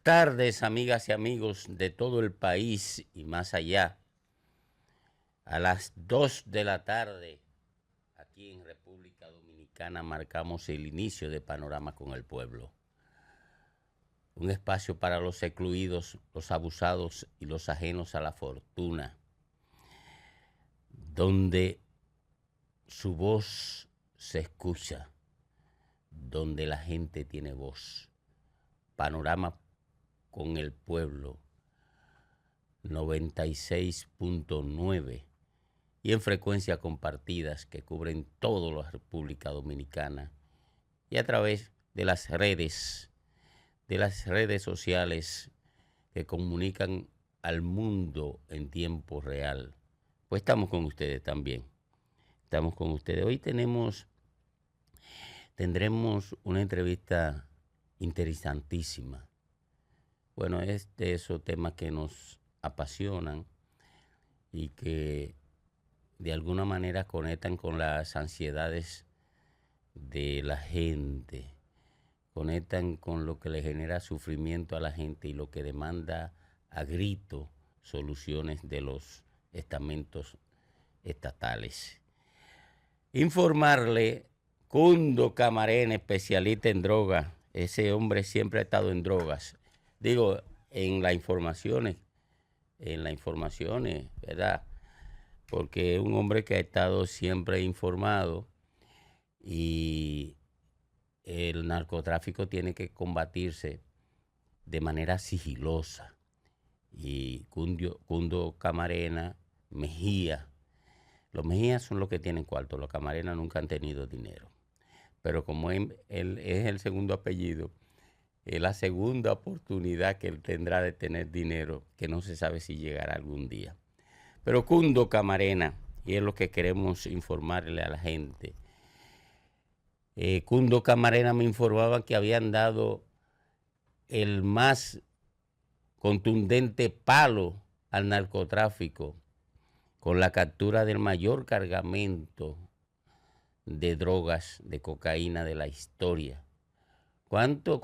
tardes, amigas y amigos de todo el país y más allá. A las 2 de la tarde, aquí en República Dominicana, marcamos el inicio de Panorama con el Pueblo. Un espacio para los excluidos, los abusados y los ajenos a la fortuna, donde su voz se escucha, donde la gente tiene voz. Panorama con el Pueblo, 96.9 y en frecuencias compartidas que cubren toda la República Dominicana y a través de las redes sociales que comunican al mundo en tiempo real. Pues estamos con ustedes también. Estamos con ustedes. Hoy tendremos una entrevista interesantísima. Bueno, es de esos temas que nos apasionan y que de alguna manera conectan con las ansiedades de la gente, conectan con lo que le genera sufrimiento a la gente y lo que demanda a grito soluciones de los estamentos estatales. Informarle, Cundo Camarena, especialista en drogas, ese hombre siempre ha estado en drogas. Digo, en las informaciones, ¿verdad? Porque es un hombre que ha estado siempre informado y el narcotráfico tiene que combatirse de manera sigilosa. Y Cundo Camarena, Mejía, los Mejías son los que tienen cuarto, los Camarena nunca han tenido dinero. Pero como él es el segundo apellido, es la segunda oportunidad que él tendrá de tener dinero, que no se sabe si llegará algún día. Pero Cundo Camarena, y es lo que queremos informarle a la gente. Cundo Camarena me informaba que habían dado el más contundente palo al narcotráfico con la captura del mayor cargamento de drogas, de cocaína de la historia. ¿Cuánto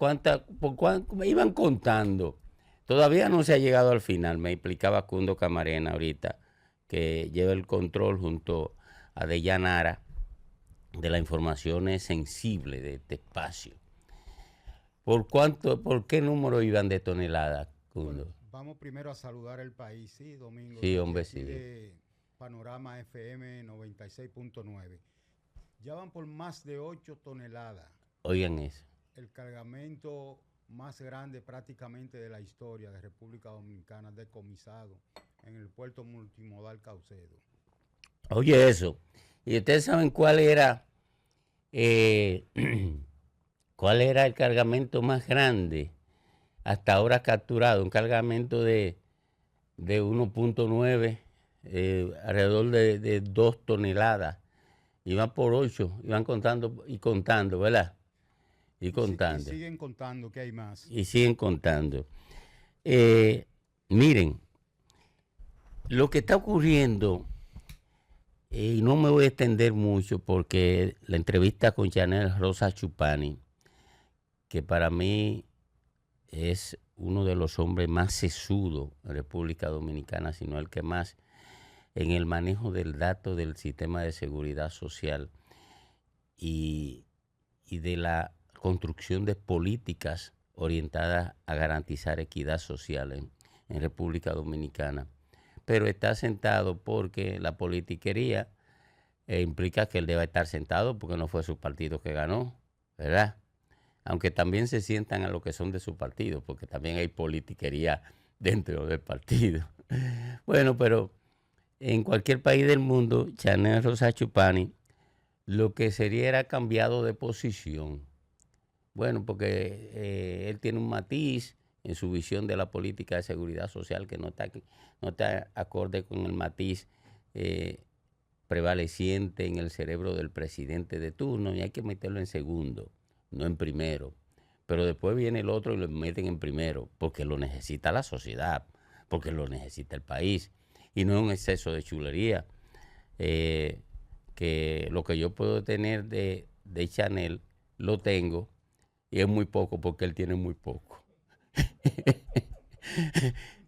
iban contando? Todavía no se ha llegado al final, me explicaba Cundo Camarena ahorita, que lleva el control junto a Deyanara de la información sensible de este espacio. ¿Por qué número iban de toneladas, Cundo? Bueno, vamos primero a saludar el país, ¿sí, Domingo? Sí, hombre, Aquí sí. de Panorama FM 96.9. Ya van por más de 8 toneladas. Oigan eso. El cargamento más grande prácticamente de la historia de República Dominicana decomisado en el puerto multimodal Caucedo. Oye eso. ¿Y ustedes saben cuál era cuál era el cargamento más grande hasta ahora capturado? Un cargamento de 1.9, alrededor de 2 toneladas. Iban por 8, iban contando y contando, ¿verdad? Y contando. Y siguen contando que hay más. Y siguen contando. Miren, lo que está ocurriendo, y no me voy a extender mucho porque la entrevista con Chanel Rosa Chupani, que para mí es uno de los hombres más sesudos en República Dominicana, sino el que más en el manejo del dato del sistema de seguridad social y de la construcción de políticas orientadas a garantizar equidad social en República Dominicana. Pero está sentado porque la politiquería implica que él debe estar sentado porque no fue su partido que ganó, ¿verdad? Aunque también se sientan a los que son de su partido, porque también hay politiquería dentro del partido. Bueno, pero en cualquier país del mundo, Chanel Rosa Chupani lo que sería era cambiado de posición. Bueno, porque él tiene un matiz en su visión de la política de seguridad social que no está acorde con el matiz prevaleciente en el cerebro del presidente de turno, y hay que meterlo en segundo, no en primero. Pero después viene el otro y lo meten en primero, porque lo necesita la sociedad, porque lo necesita el país, y no es un exceso de chulería. Que lo que yo puedo tener de Chanel, lo tengo, y es muy poco porque él tiene muy poco.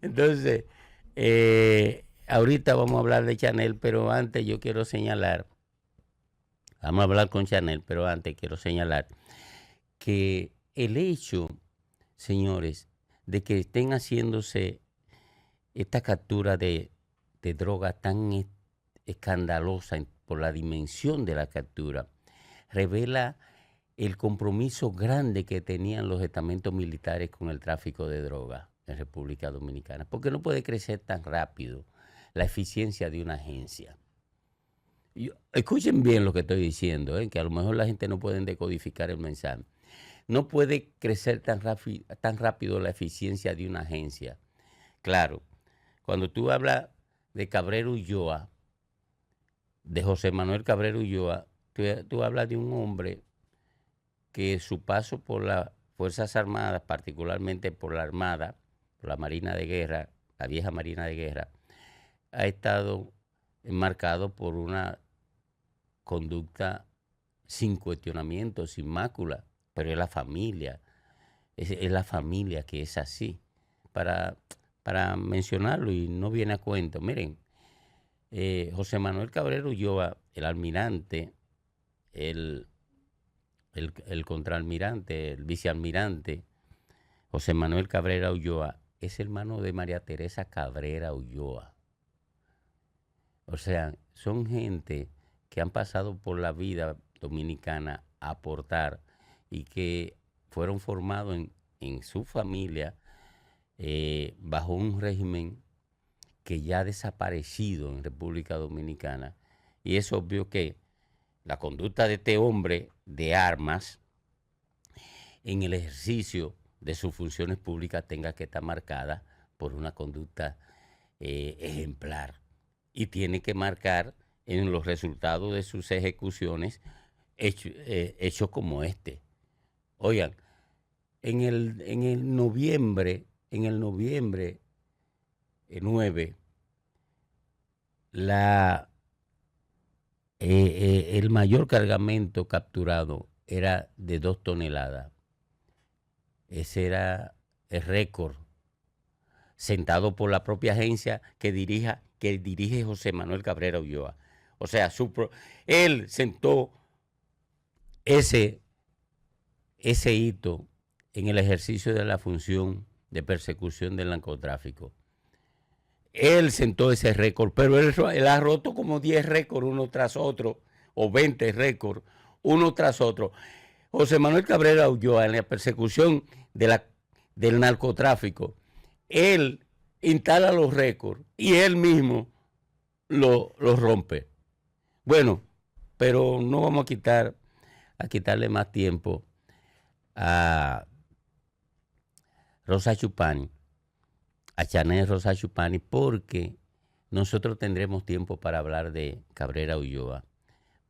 Entonces, ahorita vamos a hablar de Chanel, pero antes yo quiero señalar, vamos a hablar con Chanel, pero antes quiero señalar que el hecho, señores, de que estén haciéndose esta captura de droga tan escandalosa por la dimensión de la captura, revela el compromiso grande que tenían los estamentos militares con el tráfico de droga en República Dominicana, porque no puede crecer tan rápido la eficiencia de una agencia. Escuchen bien lo que estoy diciendo, que a lo mejor la gente no puede decodificar el mensaje. No puede crecer tan rápido la eficiencia de una agencia. Claro, cuando tú hablas de Cabrera Ulloa, de José Manuel Cabrera Ulloa, tú hablas de un hombre que su paso por las Fuerzas Armadas, particularmente por la Armada, por la Marina de Guerra, la vieja Marina de Guerra, ha estado marcado por una conducta sin cuestionamiento, sin mácula, pero es la familia, es la familia que es así. Para mencionarlo, y no viene a cuento, miren, José Manuel Cabrera Ulloa, el almirante, el contraalmirante, el vicealmirante, José Manuel Cabrera Ulloa, es hermano de María Teresa Cabrera Ulloa. O sea, son gente que han pasado por la vida dominicana a aportar y que fueron formados en su familia bajo un régimen que ya ha desaparecido en República Dominicana. Y es obvio que la conducta de este hombre de armas en el ejercicio de sus funciones públicas tenga que estar marcada por una conducta ejemplar. Y tiene que marcar en los resultados de sus ejecuciones hechos como este. Oigan, en el noviembre 9, el mayor cargamento capturado era de 2 toneladas. Ese era el récord, sentado por la propia agencia que dirige José Manuel Cabrera Ulloa. O sea, él sentó ese hito en el ejercicio de la función de persecución del narcotráfico. Él sentó ese récord, pero él ha roto como 10 récords uno tras otro, o 20 récords uno tras otro. José Manuel Cabrera Ulloa, en la persecución del narcotráfico, él instala los récords y él mismo los rompe. Bueno, pero no vamos a quitarle más tiempo a Rosa Chupani, a Chanel Rosa Chupani, porque nosotros tendremos tiempo para hablar de Cabrera Ulloa,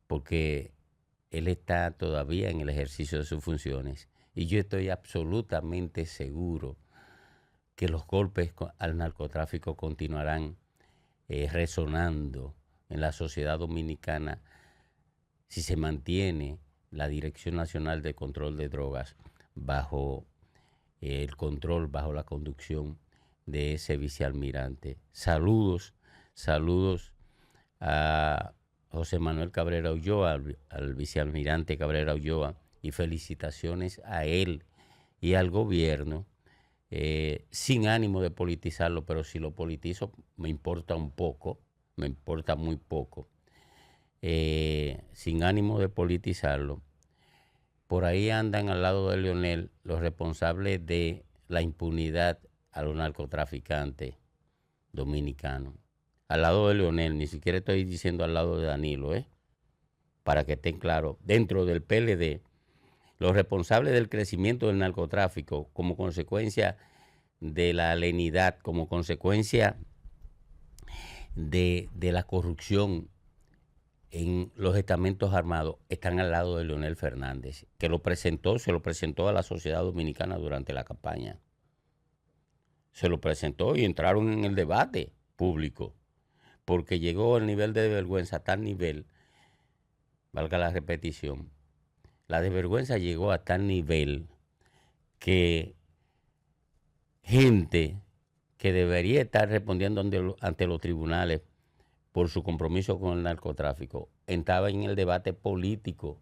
porque él está todavía en el ejercicio de sus funciones y yo estoy absolutamente seguro que los golpes al narcotráfico continuarán resonando en la sociedad dominicana si se mantiene la Dirección Nacional de Control de Drogas bajo el control, bajo la conducción de ese vicealmirante. Saludos a José Manuel Cabrera Ulloa, al vicealmirante Cabrera Ulloa, y felicitaciones a él y al gobierno, sin ánimo de politizarlo, pero si lo politizo me importa un poco, me importa muy poco, sin ánimo de politizarlo. Por ahí andan al lado de Leonel los responsables de la impunidad a los narcotraficantes dominicanos. Al lado de Leonel, ni siquiera estoy diciendo al lado de Danilo, para que estén claros. Dentro del PLD, los responsables del crecimiento del narcotráfico como consecuencia de la lenidad, como consecuencia de la corrupción en los estamentos armados, están al lado de Leonel Fernández, que se lo presentó a la sociedad dominicana durante la campaña. Se lo presentó y entraron en el debate público, porque llegó el nivel de vergüenza a tal nivel, valga la repetición, la desvergüenza llegó a tal nivel que gente que debería estar respondiendo ante los tribunales por su compromiso con el narcotráfico, entraba en el debate político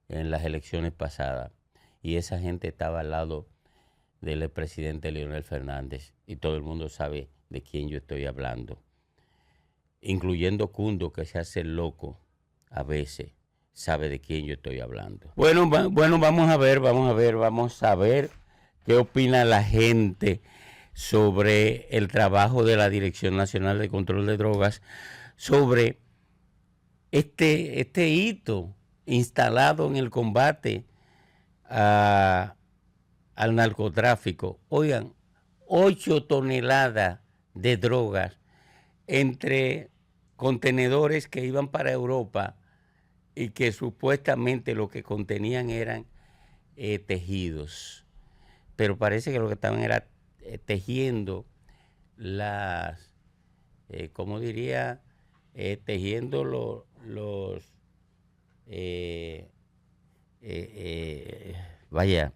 en las elecciones pasadas. Y esa gente estaba al lado del expresidente Leonel Fernández. Y todo el mundo sabe de quién yo estoy hablando. Incluyendo Cundo, que se hace loco a veces, sabe de quién yo estoy hablando. Bueno, vamos a ver qué opina la gente sobre el trabajo de la Dirección Nacional de Control de Drogas, sobre este hito instalado en el combate al narcotráfico. Oigan, 8 toneladas de drogas entre contenedores que iban para Europa y que supuestamente lo que contenían eran tejidos. Pero parece que lo que estaban era tejiendo las, ¿cómo diría? Tejiendo vaya.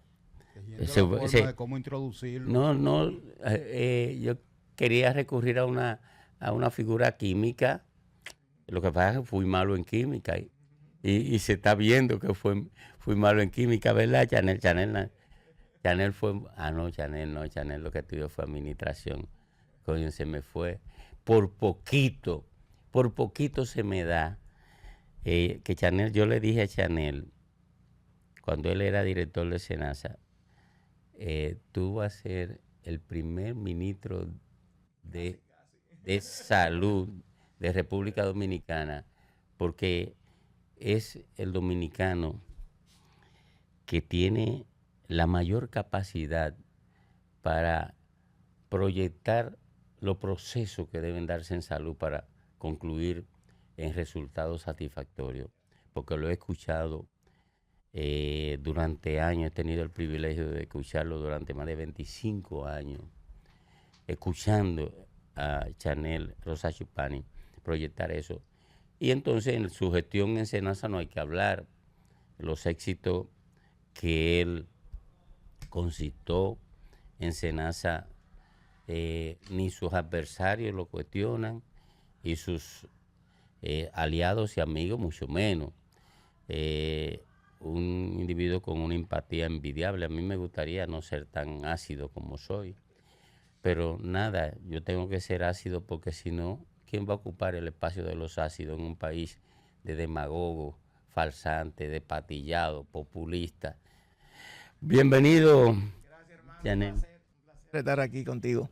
Tejiendo la forma de cómo introducirlo. Yo quería recurrir a una figura química. Lo que pasa es que fui malo en química y se está viendo que fui malo en química, ¿verdad, Chanel? Chanel fue, Chanel lo que estudió fue administración. Coño, se me fue. Por poquito se me da que Chanel, yo le dije a Chanel, cuando él era director de SENASA, tú vas a ser el primer ministro de salud de República Dominicana, porque es el dominicano que tiene la mayor capacidad para proyectar los procesos que deben darse en salud para concluir en resultados satisfactorios, porque lo he escuchado durante años, he tenido el privilegio de escucharlo durante más de 25 años, escuchando a Chanel Rosa Chupani proyectar eso. Y entonces en su gestión en SENASA no hay que hablar, los éxitos que él concitó en SENASA, ni sus adversarios lo cuestionan y sus aliados y amigos mucho menos. Un individuo con una empatía envidiable. A mí me gustaría no ser tan ácido como soy, pero nada, yo tengo que ser ácido porque si no, ¿quién va a ocupar el espacio de los ácidos en un país de demagogos, falsantes, de patillados, populistas? Bienvenido. Gracias, hermano. Chanel. Un placer estar aquí contigo.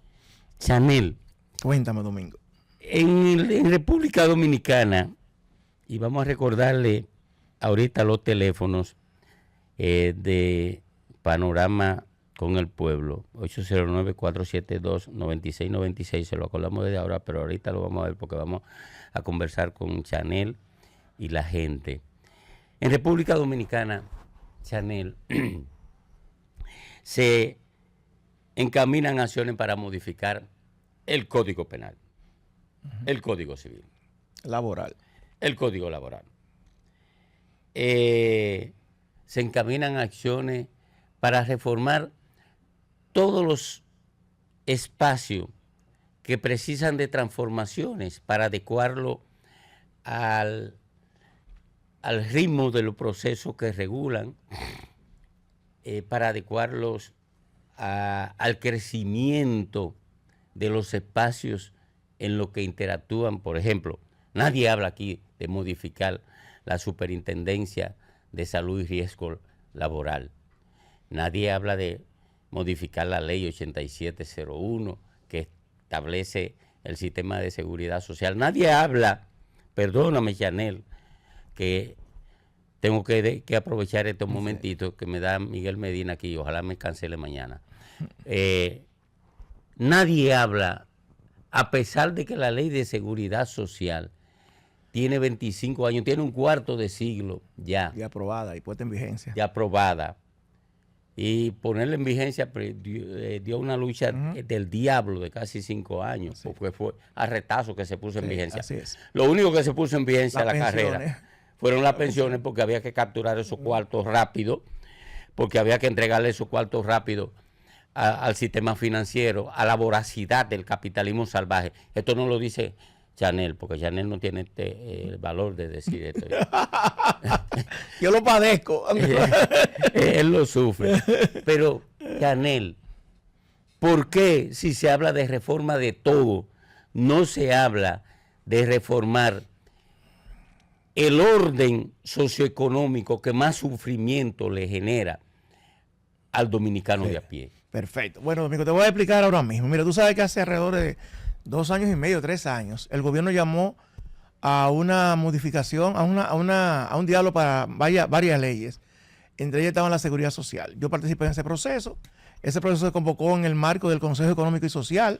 Chanel. Cuéntame, Domingo. En República Dominicana, y vamos a recordarle ahorita los teléfonos de Panorama con el Pueblo, 809-472-9696, se lo acordamos desde ahora, pero ahorita lo vamos a ver porque vamos a conversar con Chanel y la gente. En República Dominicana, Chanel, se encaminan acciones para modificar el Código Penal, el Código Civil, Laboral, el Código Laboral. Se encaminan acciones para reformar todos los espacios que precisan de transformaciones para adecuarlo al ritmo de los procesos que regulan, para adecuarlos al crecimiento de los espacios en los que interactúan. Por ejemplo, nadie habla aquí de modificar la Superintendencia de Salud y Riesgo Laboral. Nadie habla de modificar la ley 8701 que establece el sistema de seguridad social. Nadie habla, perdóname, Chanel, que tengo que aprovechar estos momentitos que me da Miguel Medina aquí, ojalá me cancele mañana. Nadie habla, a pesar de que la ley de seguridad social tiene 25 años, tiene un cuarto de siglo ya. y aprobada y puesta en vigencia. Ya aprobada. Y ponerla en vigencia dio una lucha del diablo de casi 5 años, sí, porque fue a retazo que se puso en vigencia. Así es. Lo único que se puso en vigencia la carrera fueron las pensiones, porque había que capturar esos cuartos rápido, porque había que entregarle esos cuartos rápido al sistema financiero, a la voracidad del capitalismo salvaje. Esto no lo dice Chanel, porque Chanel no tiene el valor de decir esto. Yo lo padezco. Él lo sufre. Pero, Chanel, ¿por qué si se habla de reforma de todo, no se habla de reformar el orden socioeconómico que más sufrimiento le genera al dominicano de a pie? Perfecto. Bueno, Domingo, te voy a explicar ahora mismo. Mira, tú sabes que hace alrededor de 2 años y medio, 3 años, el gobierno llamó a una modificación, a un diálogo para varias leyes. Entre ellas estaba la seguridad social. Yo participé en ese proceso. Ese proceso se convocó en el marco del Consejo Económico y Social.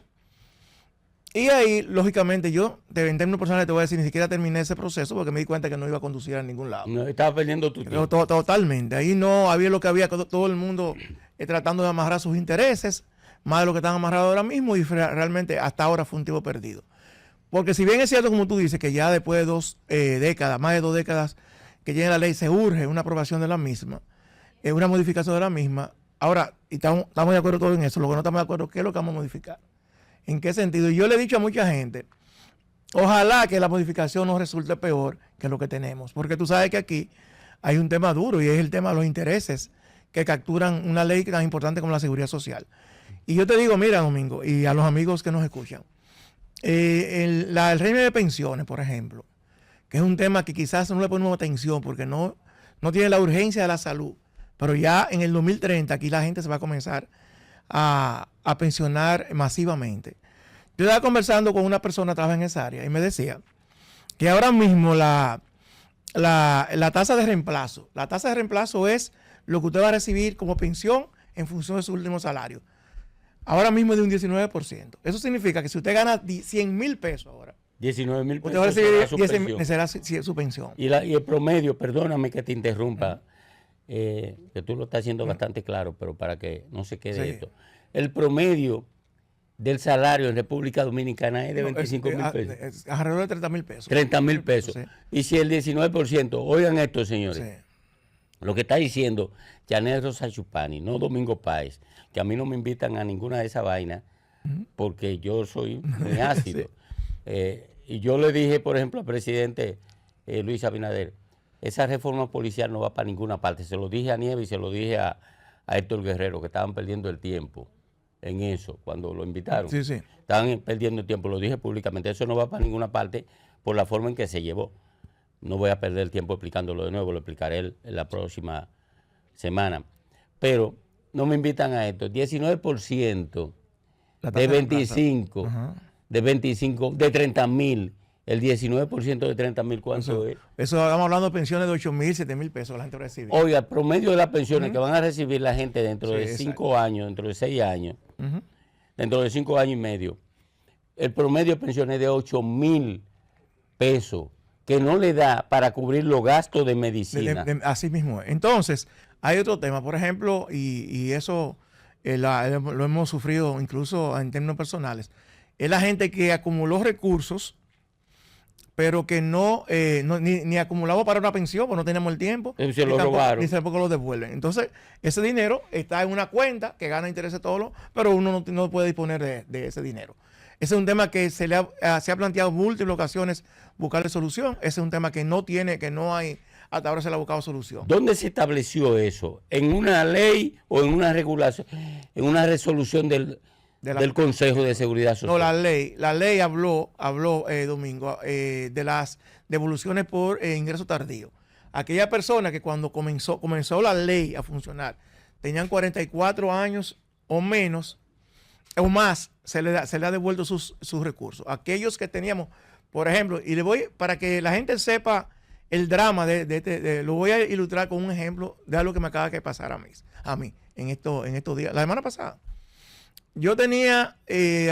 Y ahí, lógicamente, yo, en términos personales, te voy a decir, ni siquiera terminé ese proceso porque me di cuenta que no iba a conducir a ningún lado. No, estaba perdiendo tu tiempo. Totalmente. Ahí no había lo que había, todo el mundo tratando de amarrar sus intereses, más de lo que están amarrados ahora mismo, y realmente hasta ahora fue un tiempo perdido. Porque si bien es cierto, como tú dices, que ya después de 2 décadas, más de 2 décadas que llegue la ley, se urge una aprobación de la misma, una modificación de la misma. Ahora, y estamos de acuerdo todos en eso, lo que no estamos de acuerdo, ¿qué es lo que vamos a modificar? ¿En qué sentido? Y yo le he dicho a mucha gente, ojalá que la modificación no resulte peor que lo que tenemos, porque tú sabes que aquí hay un tema duro y es el tema de los intereses que capturan una ley tan importante como la seguridad social. Y yo te digo, mira, Domingo, y a los amigos que nos escuchan, el régimen de pensiones, por ejemplo, que es un tema que quizás no le ponemos atención porque no tiene la urgencia de la salud, pero ya en el 2030 aquí la gente se va a comenzar a pensionar masivamente. Yo estaba conversando con una persona que trabaja en esa área y me decía que ahora mismo la tasa de reemplazo es lo que usted va a recibir como pensión en función de su último salario. Ahora mismo es de un 19%. Eso significa que si usted gana 100,000 pesos ahora, 19,000 pesos usted va a recibir será será su pensión. Y el promedio, perdóname que te interrumpa, que tú lo estás haciendo bastante claro, pero para que no se quede esto. El promedio del salario en República Dominicana es de 25,000 pesos. Es alrededor de 30,000 pesos. 30,000 pesos. Sí. Y si el 19%, oigan esto, señores, Sí. lo que está diciendo Chanel Rosa Chupani, no Domingo Páez, que a mí no me invitan a ninguna de esas vainas porque yo soy muy ácido. Y yo le dije, por ejemplo, al presidente Luis Abinader, esa reforma policial no va para ninguna parte. Se lo dije a Nieves y se lo dije a Héctor Guerrero, que estaban perdiendo el tiempo en eso, cuando lo invitaron. Sí, sí. Estaban perdiendo el tiempo, lo dije públicamente, eso no va para ninguna parte por la forma en que se llevó. No voy a perder el tiempo explicándolo de nuevo, lo explicaré en la próxima semana. Pero no me invitan a esto. 19% de 25, de 30,000. El 19% de 30,000, ¿cuánto es? Eso estamos hablando de pensiones de 8,000, 7,000 pesos que la gente recibe. Oiga, el promedio de las pensiones que van a recibir la gente dentro de 5 años, dentro de 6 años, dentro de 5 años y medio, el promedio de pensiones es de 8,000 pesos, que no le da para cubrir los gastos de medicina. Así mismo es. Entonces, hay otro tema, por ejemplo, y eso lo hemos sufrido incluso en términos personales, es la gente que acumuló recursos, pero que ni acumulaba para una pensión, porque no teníamos el tiempo. Y se lo robaron. Ni tampoco lo devuelven. Entonces, ese dinero está en una cuenta que gana intereses todos, pero uno no puede disponer de ese dinero. Ese es un tema que se ha planteado múltiples ocasiones buscarle solución. Ese es un tema que no hay, hasta ahora se le ha buscado solución. ¿Dónde se estableció eso? ¿En una ley o en una regulación, en una resolución del Consejo de Seguridad Social? No, la ley habló Domingo, de las devoluciones por ingreso tardío. Aquella persona que cuando comenzó la ley a funcionar, tenían 44 años o menos, o más, se le ha devuelto sus recursos. Aquellos que teníamos, por ejemplo, y le voy, para que la gente sepa el drama lo voy a ilustrar con un ejemplo de algo que me acaba de pasar a mí en estos días. La semana pasada, yo tenía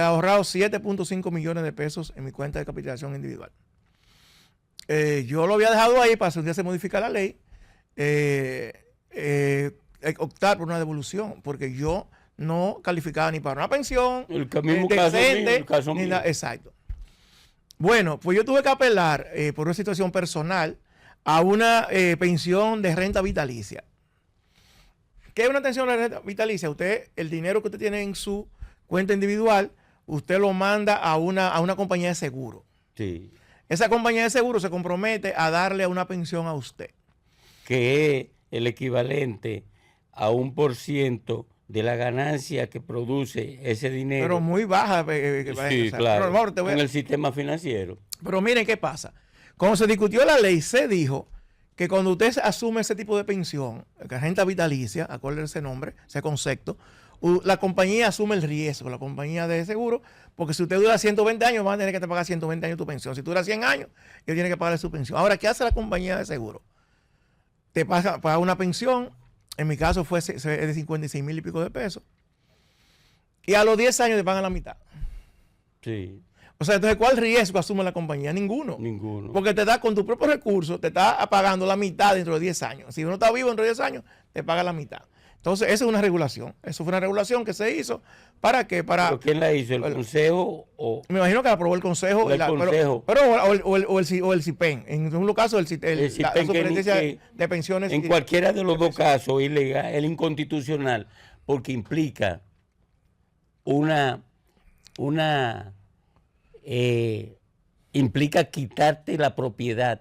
ahorrado 7.5 millones de pesos en mi cuenta de capitalización individual. Yo lo había dejado ahí para si un día se modifica la ley, optar por una devolución, porque yo no calificaba ni para una pensión, el mismo caso mío. Exacto. Bueno, pues yo tuve que apelar por una situación personal a una pensión de renta vitalicia. ¿Qué es una atención a la renta vitalicia? Usted, el dinero que usted tiene en su cuenta individual, usted lo manda a una compañía de seguro. Sí. Esa compañía de seguro se compromete a darle una pensión a usted. Que es el equivalente a 1% de la ganancia que produce ese dinero. Pero muy baja. Sí, claro, con el sistema financiero. Pero miren qué pasa. Cuando se discutió la ley, se dijo que cuando usted asume ese tipo de pensión, renta vitalicia, acuérdense ese nombre, ese concepto, la compañía asume el riesgo, la compañía de seguro, porque si usted dura 120 años, van a tener que te pagar 120 años tu pensión. Si tú duras 100 años, ellos tienen que pagarle su pensión. Ahora, ¿qué hace la compañía de seguro? Te paga una pensión, en mi caso fue de 56,000 y pico de pesos, y a los 10 años te pagan la mitad. Sí. O sea, entonces, ¿cuál riesgo asume la compañía? Ninguno. Ninguno. Porque te da con tus propios recursos, te está pagando la mitad dentro de 10 años. Si uno está vivo dentro de 10 años, te paga la mitad. Entonces, esa es una regulación. Eso fue una regulación que se hizo. ¿Para qué? ¿Pero quién la hizo? ¿El Consejo o...? Me imagino que la aprobó el Consejo. O el CIPEN. En un caso, la Superintendencia de Pensiones. En cualquiera de los dos casos, ilegal, es inconstitucional, porque implica implica quitarte la propiedad,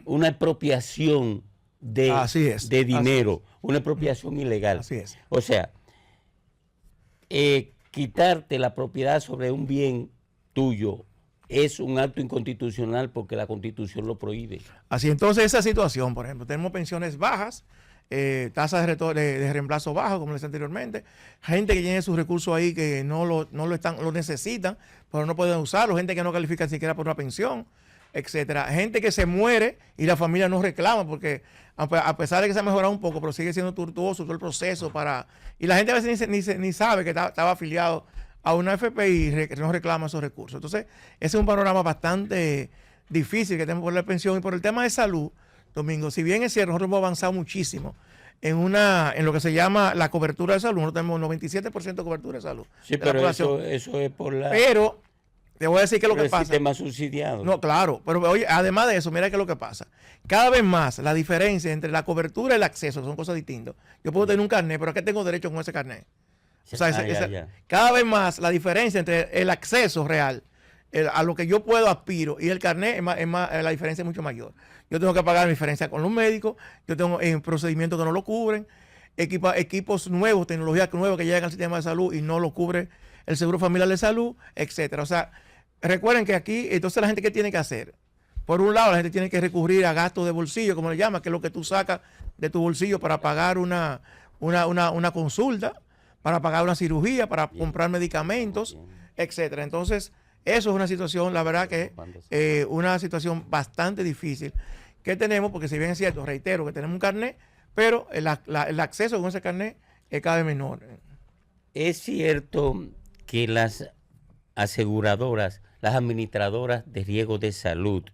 una expropiación de dinero, una expropiación ilegal. Así es. O sea, quitarte la propiedad sobre un bien tuyo es un acto inconstitucional porque la Constitución lo prohíbe. Así, entonces esa situación, por ejemplo, tenemos pensiones bajas, tasas de reemplazo bajas, como les decía anteriormente, gente que tiene sus recursos ahí que no lo necesitan, pero no pueden usarlo, gente que no califica ni siquiera por una pensión, etcétera, gente que se muere y la familia no reclama porque a pesar de que se ha mejorado un poco, pero sigue siendo tortuoso todo el proceso y la gente a veces ni sabe que estaba afiliado a una AFP y no reclama esos recursos. Entonces, ese es un panorama bastante difícil que tenemos por la pensión. Y por el tema de salud, Domingo, si bien es cierto, nosotros hemos avanzado muchísimo en lo que se llama la cobertura de salud. Nosotros tenemos 97% de cobertura de salud. Sí, pero eso es por la... Pero te voy a decir qué es lo que pasa. El sistema subsidiado. No, claro, pero oye, además de eso, mira qué es lo que pasa. Cada vez más la diferencia entre la cobertura y el acceso son cosas distintas. Yo puedo tener un carnet, pero ¿a qué tengo derecho con ese carnet? O sea, cada vez más la diferencia entre el acceso real a lo que yo puedo aspiro y el carnet la diferencia es mucho mayor. Yo tengo que pagar mi diferencia con los médicos, yo tengo procedimientos que no lo cubren, equipos nuevos, tecnologías nuevas que llegan al sistema de salud y no lo cubre el Seguro Familiar de Salud, etcétera. O sea, recuerden que aquí, entonces la gente, ¿qué tiene que hacer? Por un lado, la gente tiene que recurrir a gastos de bolsillo, como le llama, que es lo que tú sacas de tu bolsillo para pagar una consulta, para pagar una cirugía, para comprar medicamentos, etcétera. Entonces, eso es una situación, la verdad que una situación bastante difícil que tenemos, porque si bien es cierto, reitero que tenemos un carnet, pero el acceso con ese carnet es cada vez menor. Es cierto que las aseguradoras, las administradoras de riesgo de salud,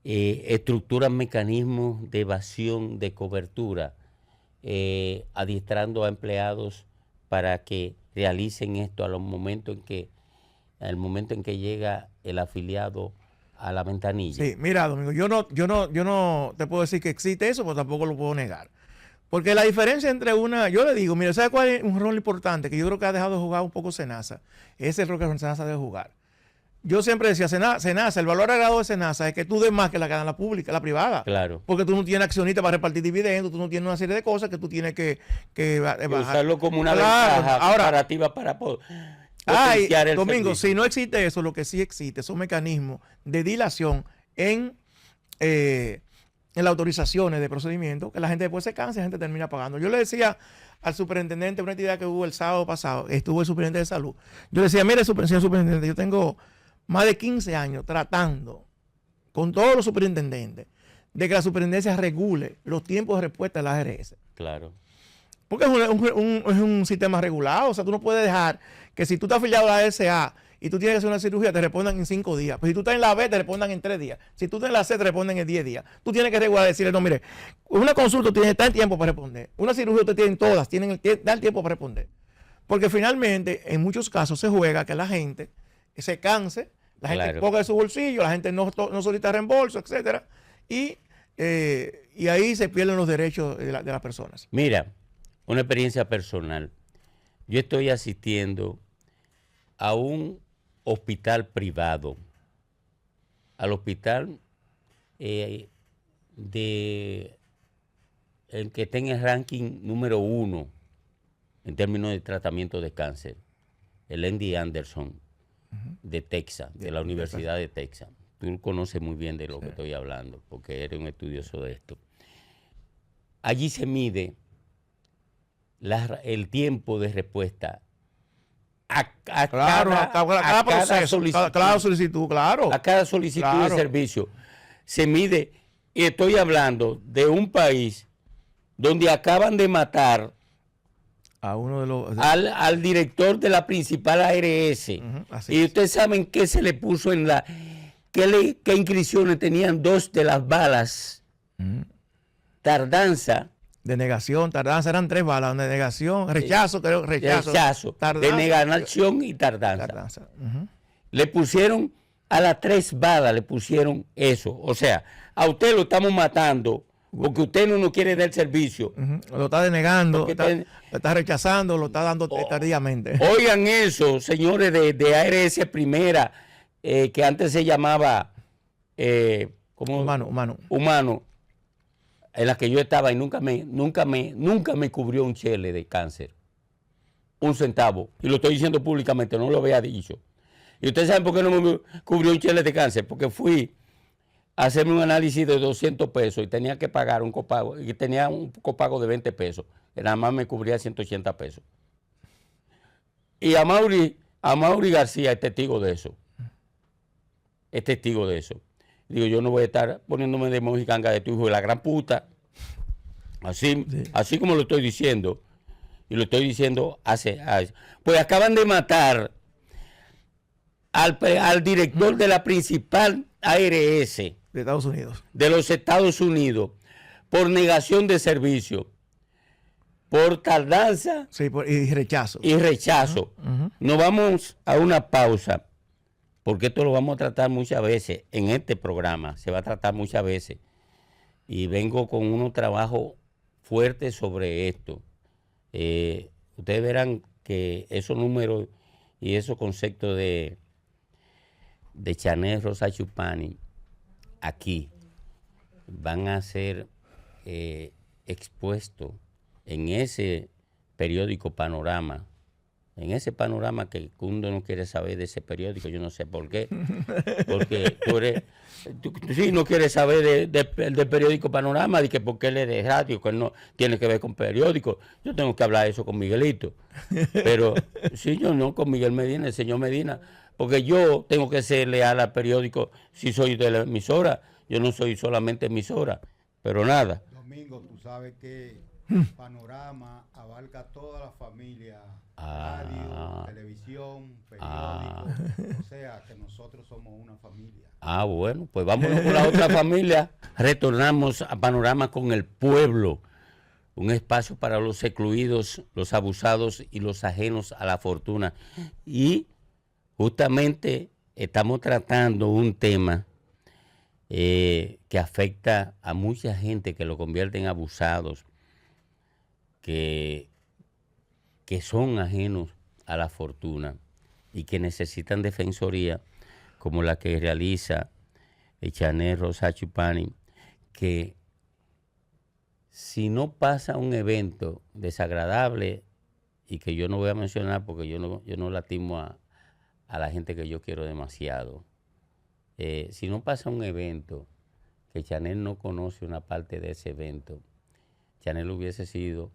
estructuran mecanismos de evasión de cobertura, adiestrando a empleados para que realicen esto al momento en que llega el afiliado a la ventanilla. Sí, mira, Domingo, yo no te puedo decir que existe eso, pero tampoco lo puedo negar. Porque la diferencia entre yo le digo, mira, ¿sabe cuál es un rol importante que yo creo que ha dejado de jugar un poco Senasa? Ese es el rol que Senasa debe jugar. Yo siempre decía, Senasa, el valor agregado de Senasa es que tú des más que la cadena pública, la privada. Claro. Porque tú no tienes accionistas para repartir dividendos, tú no tienes una serie de cosas que tú tienes que bajar. Usarlo como una ventaja comparativa para poder potenciar el Domingo, servicio. si no existe eso, lo que sí existe son mecanismos de dilación en las autorizaciones de procedimiento, que la gente después se cansa y la gente termina pagando. Yo le decía al superintendente, una actividad que hubo el sábado pasado, estuvo el superintendente de salud, yo le decía, mire, señor superintendente, yo tengo más de 15 años tratando con todos los superintendentes de que la superintendencia regule los tiempos de respuesta de la ARS. Claro. Porque es un sistema regulado. O sea, tú no puedes dejar que si tú estás afiliado a la ARSA y tú tienes que hacer una cirugía, te respondan en 5 días. Pues si tú estás en la B, te respondan en 3 días. Si tú estás en la C, te responden en 10 días. Tú tienes que regular, decirle, no, mire, una consulta tiene tal tiempo para responder. Una cirugía usted tiene todas, da el tiempo para responder. Porque finalmente, en muchos casos se juega que la gente se canse, la gente ponga de su bolsillo, la gente no solicita reembolso, etcétera, y ahí se pierden los derechos de las personas. Mira, una experiencia personal. Yo estoy asistiendo a un hospital privado, al hospital el que está en el ranking número 1 en términos de tratamiento de cáncer, el MD Anderson de Texas, de la Universidad de Texas. Tú conoces muy bien de lo que estoy hablando, porque eres un estudioso de esto. Allí se mide el tiempo de respuesta a cada proceso, cada solicitud, claro. A cada solicitud de servicio. Se mide, y estoy hablando de un país donde acaban de matar a uno de los al director de la principal ARS. Y ustedes saben qué se le puso en la... ¿Qué inscripciones tenían 2 de las balas? Tardanza. Denegación, tardanza, eran 3 balas. Denegación, rechazo, creo, rechazo. Tardanza, denegación y tardanza. Le pusieron a las 3 balas, le pusieron eso. O sea, a usted lo estamos matando porque usted no nos quiere dar servicio. Lo está denegando, lo está rechazando, lo está dando tardíamente. Oigan eso, señores de ARS Primera, que antes se llamaba Humano, en la que yo estaba y nunca me cubrió un chele de cáncer. Un centavo. Y lo estoy diciendo públicamente, no lo había dicho. Y ustedes saben por qué no me cubrió un chele de cáncer. Porque fui a hacerme un análisis de 200 pesos y tenía que pagar un copago. Y tenía un copago de 20 pesos. Y nada más me cubría 180 pesos. Y a Mauri García es testigo de eso. Es testigo de eso. Digo, yo no voy a estar poniéndome de mojicanga de tu hijo de la gran puta. Así como lo estoy diciendo. Y lo estoy diciendo hace. Pues acaban de matar al director de la principal ARS de Estados Unidos. De los Estados Unidos. Por negación de servicio. Por tardanza. Sí, y rechazo. Y rechazo. Nos vamos a una pausa. Porque esto lo vamos a tratar muchas veces en este programa, se va a tratar muchas veces. Y vengo con unos trabajos fuertes sobre esto. Ustedes verán que esos números y esos conceptos de Chanel Rosa Chupani aquí van a ser expuestos en ese periódico Panorama. En ese panorama que uno no quiere saber de ese periódico, yo no sé por qué. Porque tú sí no quieres saber del periódico Panorama, de que porque él es de radio, que no tiene que ver con periódico. Yo tengo que hablar eso con Miguelito. Pero sí, yo no, con Miguel Medina, el señor Medina. Porque yo tengo que ser leal al periódico si soy de la emisora. Yo no soy solamente emisora, pero nada. Domingo, tú sabes que Panorama abarca toda la familia. Radio, televisión, periódico, o sea que nosotros somos una familia. Bueno, pues vámonos con la otra familia. Retornamos a Panorama con el pueblo, un espacio para los excluidos, los abusados y los ajenos a la fortuna. Y justamente estamos tratando un tema que afecta a mucha gente, que lo convierte en abusados, que son ajenos a la fortuna y que necesitan defensoría como la que realiza Chanel Rosa Chupani, que si no pasa un evento desagradable, y que yo no voy a mencionar porque yo no lastimo a la gente que yo quiero demasiado, si no pasa un evento que Chanel no conoce una parte de ese evento, Chanel hubiese sido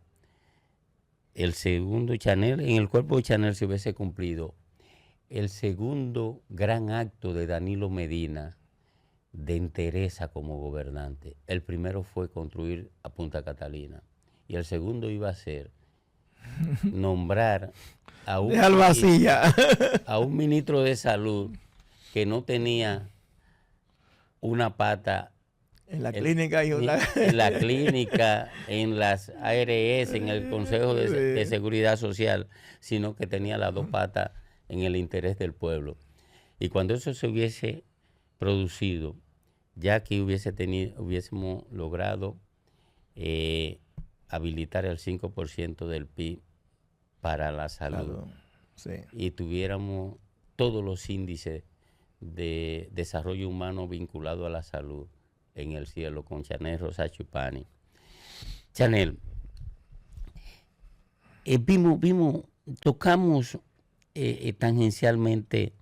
el segundo Chanel, en el cuerpo de Chanel se hubiese cumplido el segundo gran acto de Danilo Medina de entereza como gobernante. El primero fue construir a Punta Catalina y el segundo iba a ser nombrar a un ministro de salud que no tenía una pata en la clínica en la clínica, en las ARS, en el Consejo de Seguridad Social, sino que tenía las 2 patas en el interés del pueblo. Y cuando eso se hubiese producido, ya que hubiésemos logrado habilitar el 5% del PIB para la salud, Claro, sí. y tuviéramos todos los índices de desarrollo humano vinculado a la salud en el cielo con Chanel Rosa Chupani. Chanel, tocamos tangencialmente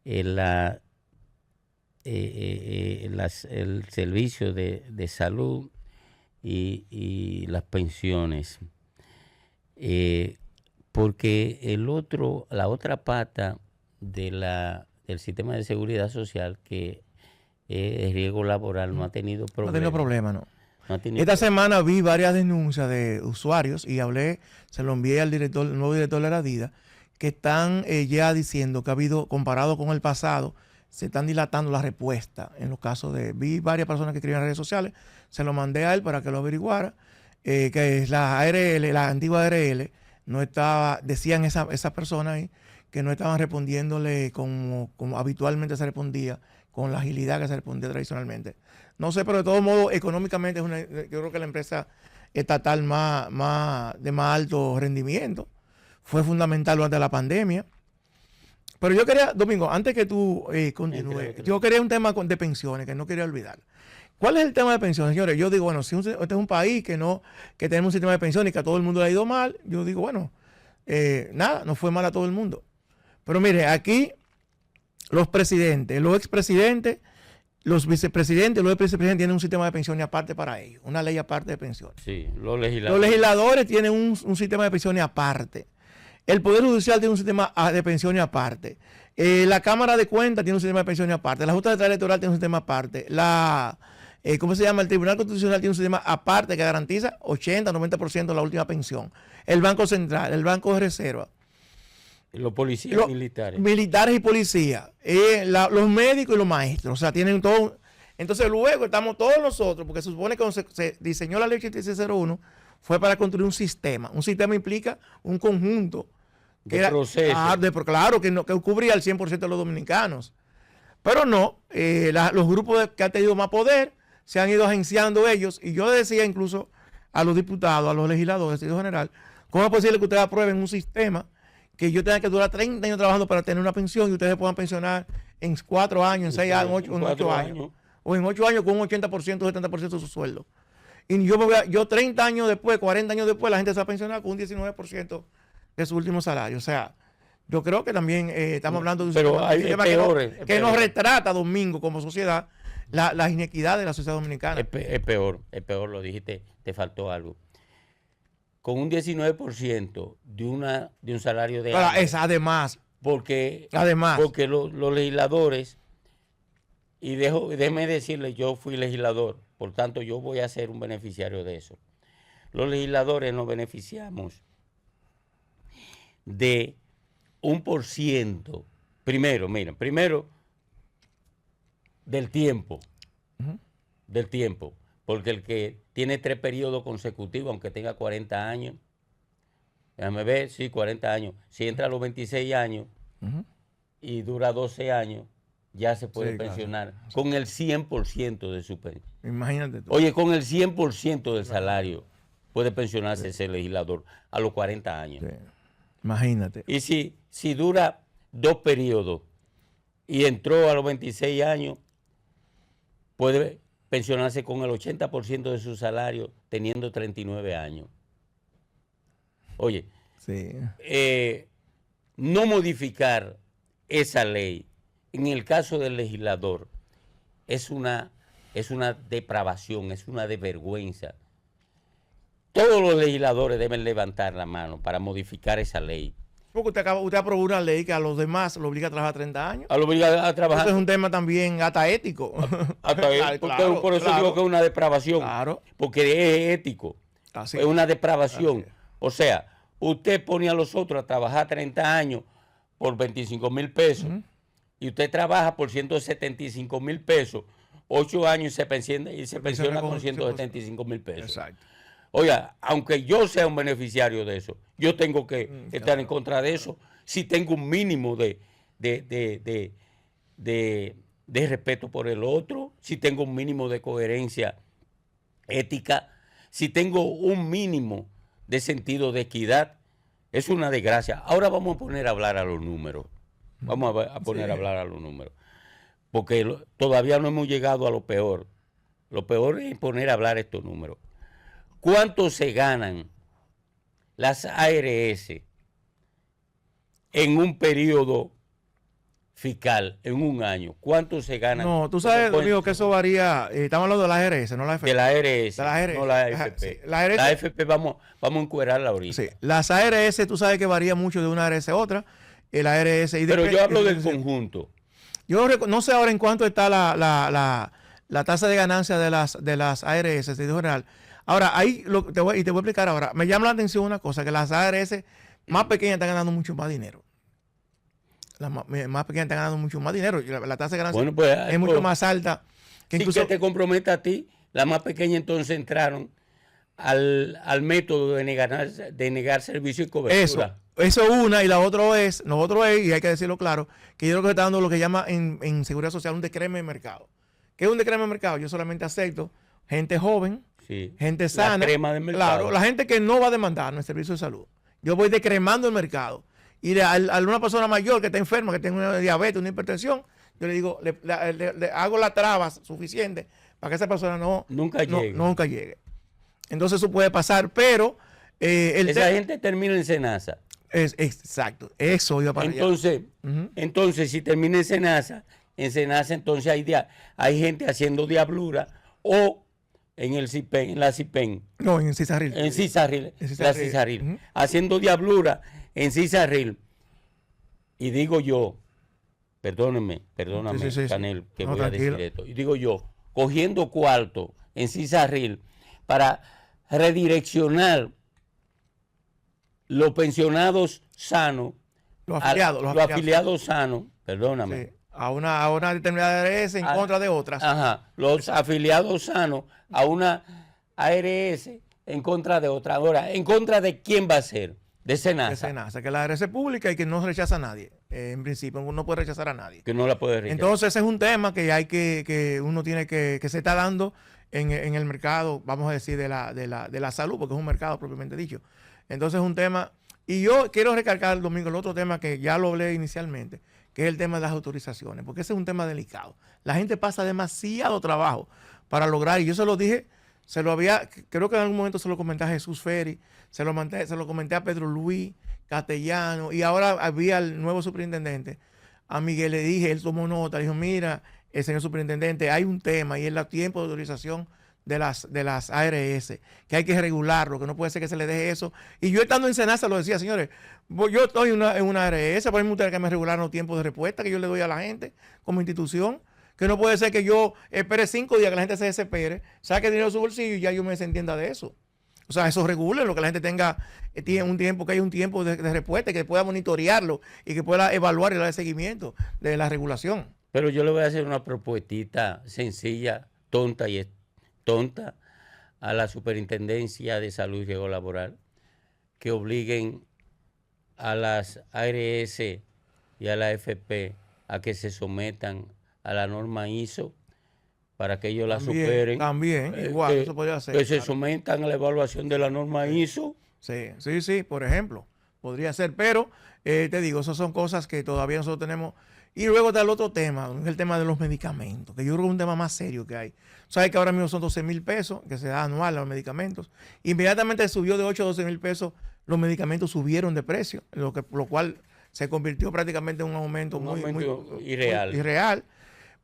el servicio de salud y las pensiones, porque la otra pata del sistema de seguridad social, que es el riesgo laboral, no ha tenido No problemas. ha tenido problema, no. No ha tenido Esta semana vi varias denuncias de usuarios y se lo envié al nuevo director de la DIDA, que están ya diciendo que ha habido, comparado con el pasado, se están dilatando las respuestas en los casos vi varias personas que escribían en redes sociales, se lo mandé a él para que lo averiguara, que es la ARL, la antigua ARL, no estaba, decían esas personas ahí, que no estaban respondiéndole como habitualmente se respondía, con la agilidad que se respondía tradicionalmente. No sé, pero de todos modos, económicamente yo creo que la empresa estatal de más alto rendimiento. Fue fundamental durante la pandemia. Pero yo quería, Domingo, antes que tú continúes, yo quería un tema de pensiones que no quería olvidar. ¿Cuál es el tema de pensiones, señores? Yo digo, bueno, si este es un país que tenemos un sistema de pensiones y que a todo el mundo le ha ido mal, yo digo, bueno, nada, no fue mal a todo el mundo. Pero mire, aquí los presidentes, los expresidentes, los vicepresidentes, los vicepresidentes tienen un sistema de pensiones aparte para ellos, una ley aparte de pensiones. Sí, los legisladores. Los legisladores tienen un sistema de pensiones aparte. El Poder Judicial tiene un sistema de pensiones aparte. La Cámara de Cuentas tiene un sistema de pensiones aparte. La Junta Central Electoral tiene un sistema aparte. ¿Cómo se llama? El Tribunal Constitucional tiene un sistema aparte que garantiza 80-90% de la última pensión. El Banco Central, el Banco de Reserva. Los policías militares. Militares y policías. Los médicos y los maestros. O sea, tienen todo. Entonces, luego estamos todos nosotros, porque se supone que cuando se diseñó la ley 8601 fue para construir un sistema. Un sistema implica un conjunto de procesos. Claro, que cubría al 100% de los dominicanos. Pero no, los grupos que han tenido más poder se han ido agenciando ellos. Y yo decía incluso a los diputados, a los legisladores, en general, ¿cómo es posible que ustedes aprueben un sistema que yo tenga que durar 30 años trabajando para tener una pensión y ustedes puedan pensionar en 4 años, en 6 años, en 8 años? O en 8 años con un 80%, 70% de su sueldo. Y yo 30 años después, 40 años después, la gente se va a pensionar con un 19% de su último salario. O sea, yo creo que también estamos hablando de un sistema que nos retrata, Domingo, como sociedad, la inequidad de la sociedad dominicana. Es peor, lo dijiste, te faltó algo. Con un 19% de un salario de año. Es además. Porque los legisladores, y déjeme decirle, yo fui legislador, por tanto yo voy a ser un beneficiario de eso. Los legisladores nos beneficiamos de 1%, primero del tiempo, porque el que tiene 3 periodos consecutivos, aunque tenga 40 años, déjame ver, sí, 40 años, si entra a los 26 años y dura 12 años, ya se puede pensionar con el 100% de su pensión. Imagínate tú. Oye, con el 100% del salario puede pensionarse ese legislador a los 40 años. Sí. Imagínate. Y si dura 2 periodos y entró a los 26 años, puede pensionarse con el 80% de su salario teniendo 39 años. Oye, sí. No modificar esa ley en el caso del legislador es una depravación, es una desvergüenza. Todos los legisladores deben levantar la mano para modificar esa ley. Porque usted aprobó una ley que a los demás lo obliga a trabajar 30 años. Lo obliga a trabajar. Eso es un tema también hasta ético. Por eso digo que es una depravación. Claro. Porque es ético. Así es una depravación. O sea, usted pone a los otros a trabajar 30 años por 25 mil pesos y usted trabaja por 175 mil pesos, 8 años y se pensiona con 175 mil pesos. Exacto. Oiga, aunque yo sea un beneficiario de eso, yo tengo que estar en contra de eso si tengo un mínimo de respeto por el otro, si tengo un mínimo de coherencia ética, si tengo un mínimo de sentido de equidad, es una desgracia. Ahora vamos a poner a hablar a los números. Vamos a poner a hablar a los números. Porque todavía no hemos llegado a lo peor. Lo peor es poner a hablar estos números. ¿Cuánto se ganan las ARS en un periodo fiscal, en un año? ¿Cuánto se ganan? No, tú sabes, amigo, que eso varía. Estamos hablando de la ARS, no la FP. De la ARS, no la AFP. Sí, la AFP vamos a encuerarla ahorita. Sí, las ARS, tú sabes que varía mucho de una ARS a otra. La ARS, pero yo hablo del conjunto. Yo no sé ahora en cuánto está la tasa de ganancia de las ARS, sentido general. Ahora, ahí te voy a explicar ahora. Me llama la atención una cosa, que las ARS más pequeñas están ganando mucho más dinero. Las más pequeñas están ganando mucho más dinero. La tasa de ganancia es mucho más alta. Que incluso, que te comprometa a ti, las más pequeñas entonces entraron al método de negar servicio y cobertura. Eso una, y lo otro es, y hay que decirlo claro, que yo creo que está dando lo que llama en seguridad social un decremen de mercado. ¿Qué es un decremen de mercado? Yo solamente acepto gente joven, gente sana. La crema del mercado. Claro, la gente que no va a demandar en el servicio de salud. Yo voy decremando el mercado. Y a una persona mayor que está enferma, que tiene una diabetes, una hipertensión, yo le digo, le hago la traba suficiente para que esa persona nunca llegue. Entonces eso puede pasar, pero... esa gente termina en Senasa. Exacto, eso iba para allá. Entonces, si termina en Senasa entonces hay gente haciendo diablura, o en la CIPEN. No, en Cisarril. En Cisarril. La Cisarril. Haciendo diablura en Cisarril. Y digo yo, perdóname, Canel, que voy a decir esto. Y digo yo, cogiendo cuarto en Cisarril para redireccionar los pensionados sanos, los afiliados sanos, perdóname. Sí, a una determinada ARS en contra de otras. Ajá, los afiliados sanos a una ARS en contra de otra. Ahora, ¿en contra de quién va a ser? De Senasa. De Senasa, que la ARS es pública y que no rechaza a nadie. En principio, uno no puede rechazar a nadie. Que no la puede rechazar. Entonces, ese es un tema que hay que uno tiene que se está dando en el mercado, vamos a decir, de la salud, porque es un mercado propiamente dicho. Entonces, es un tema. Y yo quiero recalcar el domingo el otro tema que ya lo hablé inicialmente, que es el tema de las autorizaciones, porque ese es un tema delicado. La gente pasa demasiado trabajo para lograr, y yo se lo dije, creo que en algún momento se lo comenté a Jesús Ferri, se lo comenté a Pedro Luis Castellano, y ahora había el nuevo superintendente, a Miguel le dije, él tomó nota, le dijo, mira, el señor superintendente, hay un tema y es el tiempo de autorización de las ARS, que hay que regularlo, que no puede ser que se le deje eso. Y yo estando en Senasa lo decía, señores, yo estoy en una ARS, por mí me que me regularan los tiempos de respuesta que yo le doy a la gente como institución, que no puede ser que yo espere 5 días que la gente se desespere, saque dinero de su bolsillo y ya yo me desentienda de eso. O sea, eso regule lo que la gente tenga un tiempo, que haya un tiempo de respuesta, que pueda monitorearlo y que pueda evaluar y dar seguimiento de la regulación. Pero yo le voy a hacer una propuestita sencilla, tonta a la Superintendencia de Salud y Riesgo Laboral, que obliguen a las ARS y a la FP a que se sometan a la norma ISO para que ellos la superen. También, igual, eso podría ser. Que se sometan a la evaluación de la norma ISO. Sí, por ejemplo, podría ser, pero te digo, esas son cosas que todavía nosotros tenemos. Y luego está el otro tema, el tema de los medicamentos, que yo creo que es un tema más serio que hay. Sabes que ahora mismo son 12,000 pesos que se da anual a los medicamentos. Inmediatamente subió de 8 a 12,000 pesos, los medicamentos subieron de precio, lo cual se convirtió prácticamente en un aumento muy irreal.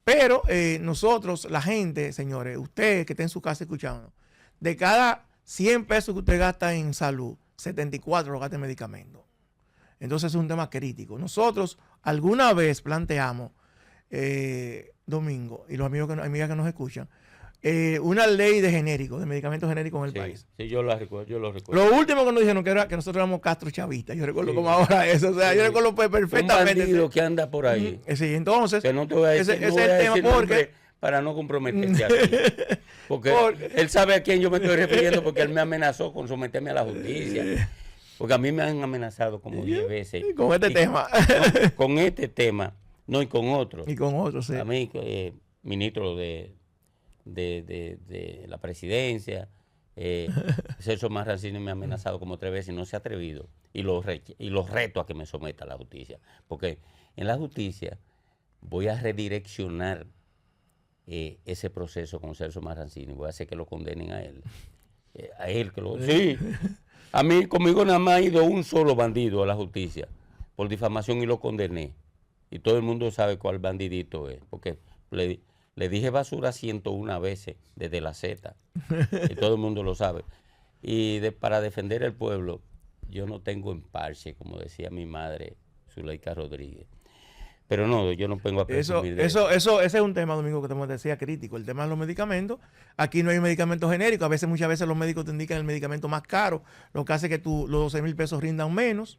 Pero nosotros, la gente, señores, usted que está en su casa escuchando, de cada 100 pesos que usted gasta en salud, 74 lo gasta en medicamentos. Entonces es un tema crítico. Nosotros alguna vez planteamos, Domingo, y los amigas que nos escuchan, una ley de genéricos, de medicamentos genéricos en el país. Sí, yo lo recuerdo. Lo último que nos dijeron que nosotros éramos Castro chavistas. Yo recuerdo como ahora eso. O sea, yo recuerdo perfectamente. Un bandido que anda por ahí. Sí, entonces. Que no te voy a decir, ese es el tema porque. Para no comprometerte a ti. Porque él sabe a quién yo me estoy refiriendo, porque él me amenazó con someterme a la justicia. Porque a mí me han amenazado como 10 veces. Con este tema. Con este tema, no, y con otros. Y con otros, sí. A mí, ministro de la presidencia, Celso Marrancini me ha amenazado como 3 veces y no se ha atrevido. Y los reto a que me someta a la justicia. Porque en la justicia voy a redireccionar ese proceso con Celso Marrancini. Voy a hacer que lo condenen a él. A él que lo... Sí. A mí, conmigo nada más ha ido un solo bandido a la justicia por difamación y lo condené. Y todo el mundo sabe cuál bandidito es. Porque le dije basura 101 veces desde la Z. Y todo el mundo lo sabe. Y para defender el pueblo, yo no tengo emparche, como decía mi madre, Zuleika Rodríguez. Pero no, yo no vengo a presumir eso. Ese es un tema, Domingo, que te decía crítico. El tema de los medicamentos. Aquí no hay medicamentos genéricos. Muchas veces los médicos te indican el medicamento más caro, lo que hace que los 12,000 pesos rindan menos.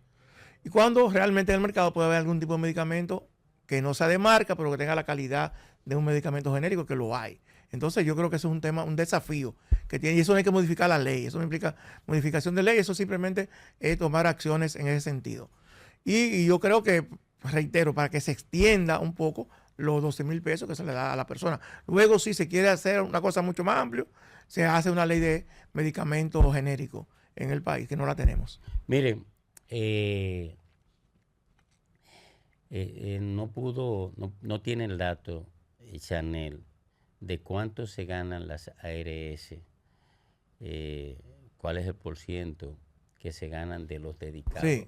Y cuando realmente en el mercado puede haber algún tipo de medicamento que no sea de marca, pero que tenga la calidad de un medicamento genérico, que lo hay. Entonces yo creo que eso es un tema, un desafío que tiene, y eso no hay que modificar la ley, eso no implica modificación de ley, eso simplemente es tomar acciones en ese sentido. Y yo creo que, reitero, para que se extienda un poco los 12,000 pesos que se le da a la persona. Luego, si se quiere hacer una cosa mucho más amplia, se hace una ley de medicamentos genéricos en el país, que no la tenemos. Miren, no tiene el dato, Chanel, de cuánto se ganan las ARS, cuál es el porciento que se ganan de los dedicados. Sí.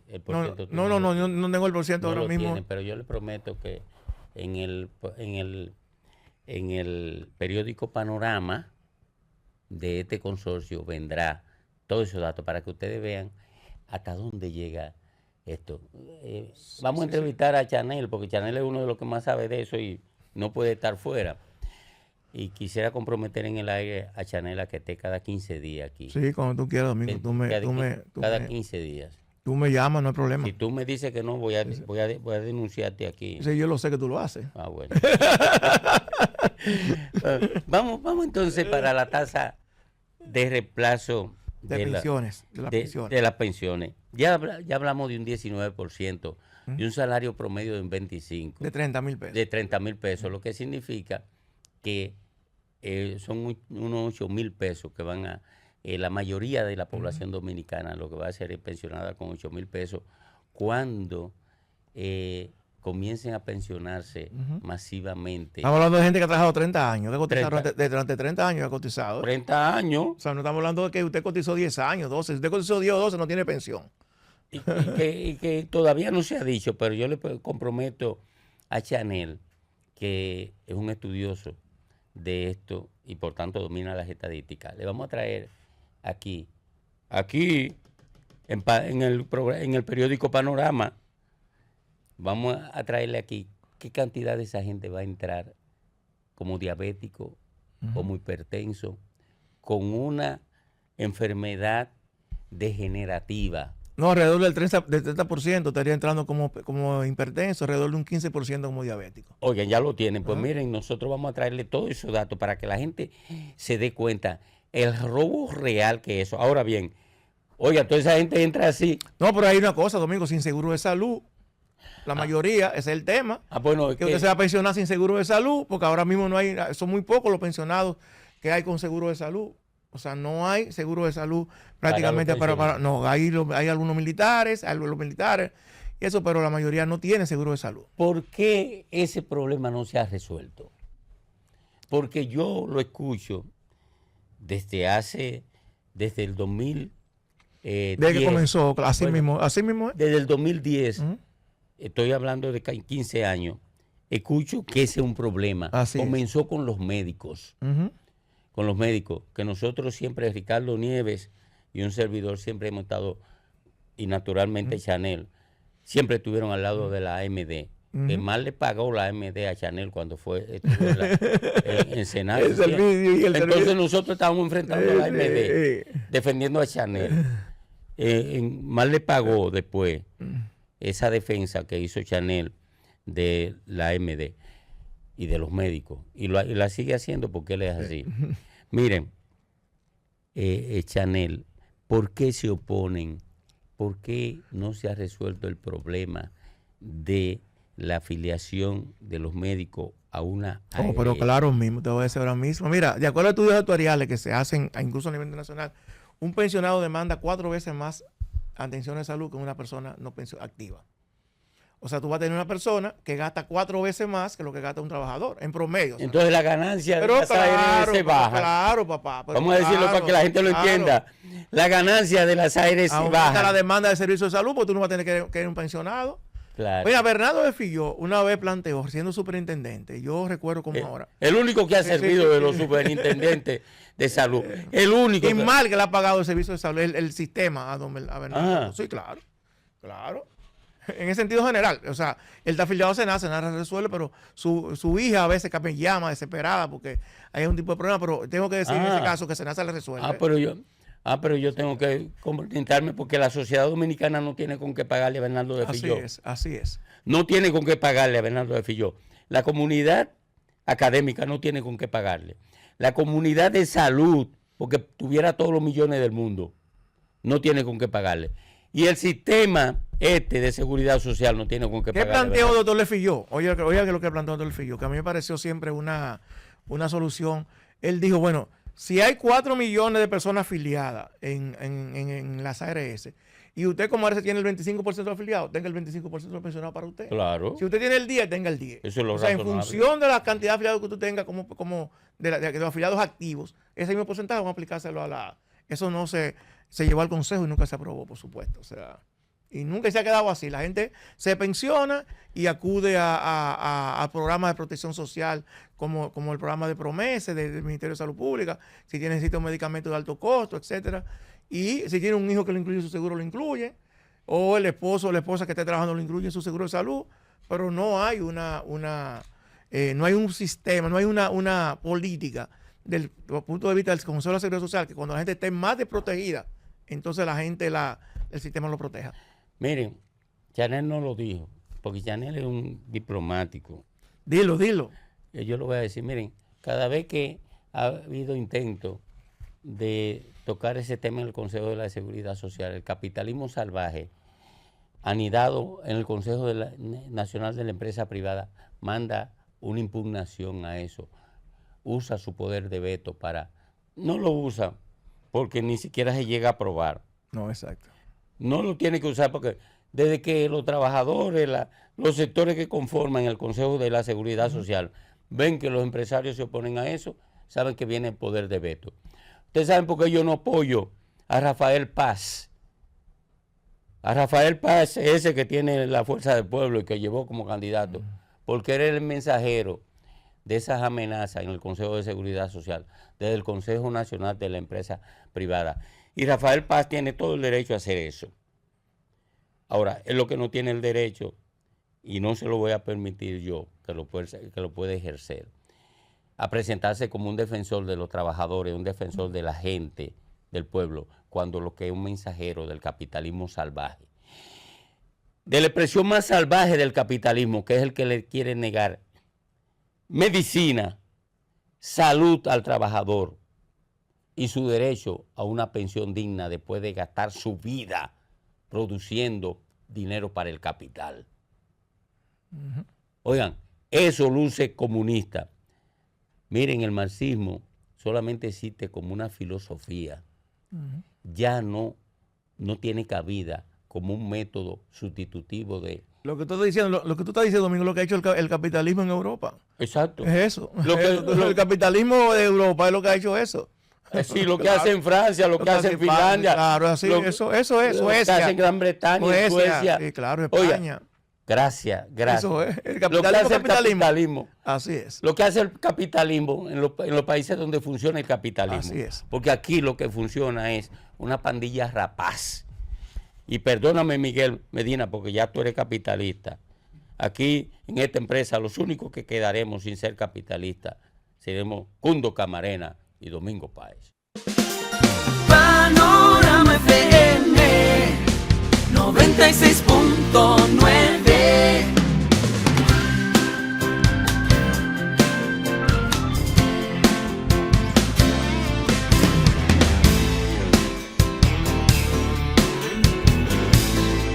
El no tengo el porciento ahora mismo. Tiene, pero yo le prometo que en el periódico Panorama de este consorcio vendrá todos esos datos para que ustedes vean hasta dónde llega esto. Vamos a entrevistar a Chanel, porque Chanel es uno de los que más sabe de eso y no puede estar fuera. Y quisiera comprometer en el aire a Chanel a que esté cada 15 días aquí. Sí, cuando tú quieras, Domingo. Cada 15 días. Tú me llamas, no hay problema. Si tú me dices que no, voy a denunciarte aquí. Sí, yo lo sé que tú lo haces. Ah, bueno. Vamos entonces para la tasa de reemplazo de las pensiones. Ya hablamos de un 19%, de un salario promedio de un 25%. De 30,000 pesos. De 30,000 pesos, lo que significa que son unos 8,000 pesos que van a... la mayoría de la población dominicana lo que va a ser es pensionada con 8,000 pesos cuando comiencen a pensionarse masivamente. Estamos hablando de gente que ha trabajado 30 años, durante 30 años ha cotizado. 30 años. O sea, no estamos hablando de que usted cotizó 10 años, 12. Si usted cotizó 10 o 12, no tiene pensión. Y que todavía no se ha dicho, pero yo le comprometo a Chanel, que es un estudioso de esto y por tanto domina las estadísticas. Le vamos a traer aquí en el periódico Panorama, vamos a traerle aquí qué cantidad de esa gente va a entrar como diabético, como hipertenso, con una enfermedad degenerativa. No, alrededor del 30% estaría entrando como hipertenso, alrededor de un 15% como diabético. Oigan, ya lo tienen. Pues miren, nosotros vamos a traerle todos esos datos para que la gente se dé cuenta el robo real que es eso. Ahora bien, oiga, toda esa gente entra así. No, pero hay una cosa, Domingo, sin seguro de salud. La mayoría, ese es el tema. Bueno, que usted se va a pensionar sin seguro de salud, porque ahora mismo no hay, son muy pocos los pensionados que hay con seguro de salud. O sea, no hay seguro de salud prácticamente no, hay algunos militares, y eso, pero la mayoría no tiene seguro de salud. ¿Por qué ese problema no se ha resuelto? Porque yo lo escucho desde el 2000. Desde que comenzó, así mismo. Desde el 2010, estoy hablando de 15 años, escucho que ese es un problema. Comenzó con los médicos. Con los médicos, que nosotros siempre, Ricardo Nieves y un servidor, siempre hemos estado, y naturalmente Chanel, siempre estuvieron al lado de la AMD. Que más le pagó la AMD a Chanel cuando estuvo en Senado. Entonces nosotros estábamos enfrentando a la AMD, defendiendo a Chanel. Más le pagó después esa defensa que hizo Chanel de la AMD y de los médicos. Y la sigue haciendo porque él es así. Miren, Chanel, ¿por qué se oponen? ¿Por qué no se ha resuelto el problema de la afiliación de los médicos a una ARS. Pero claro mismo, te voy a decir ahora mismo. Mira, de acuerdo a estudios actuariales que se hacen incluso a nivel internacional, un pensionado demanda 4 veces más atención de salud que una persona no activa. O sea, tú vas a tener una persona que gasta 4 veces más que lo que gasta un trabajador, en promedio. Entonces la ganancia de las ARS se baja. Claro, papá. Vamos a decirlo para que la gente lo entienda. La ganancia de las ARS se baja. La demanda de servicio de salud, porque tú no vas a tener que ir un pensionado. Claro. Mira, Bernardo de Filló una vez planteó, siendo superintendente, yo recuerdo como ahora. El único que ha servido de los superintendentes de salud. El único. Y mal que le ha pagado el servicio de salud, el sistema a Bernardo. Sí, claro. Claro. En ese sentido general, o sea, él está afiliado a Senasa resuelve, pero su hija a veces me llama desesperada porque hay un tipo de problema, pero tengo que decir en ese caso que Senasa le resuelve. Pero yo tengo que comentarme porque la sociedad dominicana no tiene con qué pagarle a Bernardo de Filló. Así es. No tiene con qué pagarle a Bernardo de Filló. La comunidad académica no tiene con qué pagarle. La comunidad de salud, porque tuviera todos los millones del mundo, no tiene con qué pagarle. Y el sistema de seguridad social no tiene con qué pagarle. ¿Qué planteó doctor Le Filló? Oye, lo que planteó doctor Le Filló, que a mí me pareció siempre una solución. Él dijo, bueno, si hay 4 millones de personas afiliadas en las ARS y usted como ARS tiene el 25% de afiliados, tenga el 25% de pensionados para usted. Claro. Si usted tiene el 10, tenga el 10. Eso es lo o sea, en razonable. función de la cantidad de afiliados que usted tenga como de los afiliados activos, ese mismo porcentaje vamos a aplicárselo a la... Eso no se llevó al Consejo y nunca se aprobó, por supuesto. O sea, y nunca se ha quedado así. La gente se pensiona y acude a programas de protección social como el programa de Promesa del Ministerio de Salud Pública, si necesita un medicamento de alto costo, etcétera. Y si tiene un hijo que lo incluye en su seguro, lo incluye. O el esposo o la esposa que esté trabajando lo incluye en su seguro de salud. Pero no hay no hay un sistema, no hay una política del punto de vista del Consejo de la Seguridad Social, que cuando la gente esté más desprotegida, entonces la gente, el sistema lo proteja. Miren, Chanel no lo dijo, porque Chanel es un diplomático. Dilo. Yo lo voy a decir, miren, cada vez que ha habido intento de tocar ese tema en el Consejo de la Seguridad Social, el capitalismo salvaje, anidado en el Consejo Nacional de la Empresa Privada, manda una impugnación a eso. Usa su poder de veto para... No lo usa porque ni siquiera se llega a aprobar. No, exacto. No lo tiene que usar porque desde que los trabajadores, los sectores que conforman el Consejo de la Seguridad Social ven que los empresarios se oponen a eso, saben que viene el poder de veto. Ustedes saben por qué yo no apoyo a Rafael Paz. A Rafael Paz, ese que tiene la fuerza del pueblo y que llevó como candidato, porque era el mensajero de esas amenazas en el Consejo de Seguridad Social, desde el Consejo Nacional de la Empresa Privada. Y Rafael Paz tiene todo el derecho a hacer eso. Ahora, es lo que no tiene el derecho, y no se lo voy a permitir yo, que lo puede ejercer, a presentarse como un defensor de los trabajadores, un defensor de la gente, del pueblo, cuando lo que es un mensajero del capitalismo salvaje. De la expresión más salvaje del capitalismo, que es el que le quiere negar medicina, salud al trabajador y su derecho a una pensión digna después de gastar su vida produciendo dinero para el capital. Oigan, eso luce comunista. Miren, el marxismo solamente existe como una filosofía. Ya no tiene cabida como un método sustitutivo de... Lo que tú estás diciendo, Domingo, lo que ha hecho el capitalismo en Europa. Exacto. Es eso. El capitalismo de Europa es lo que ha hecho eso. Sí, lo que hace en Francia, lo que hace en Finlandia. Claro, así, eso es. Suecia. Lo que hace en Gran Bretaña, Suecia. Sí, claro, España. Oiga, gracias. Eso es. El capitalismo. Así es. Lo que hace el capitalismo en los países donde funciona el capitalismo. Así es. Porque aquí lo que funciona es una pandilla rapaz. Y perdóname, Miguel Medina, porque ya tú eres capitalista. Aquí, en esta empresa, los únicos que quedaremos sin ser capitalistas seremos Cundo Camarena y Domingo Páez. Panorama FM 96.9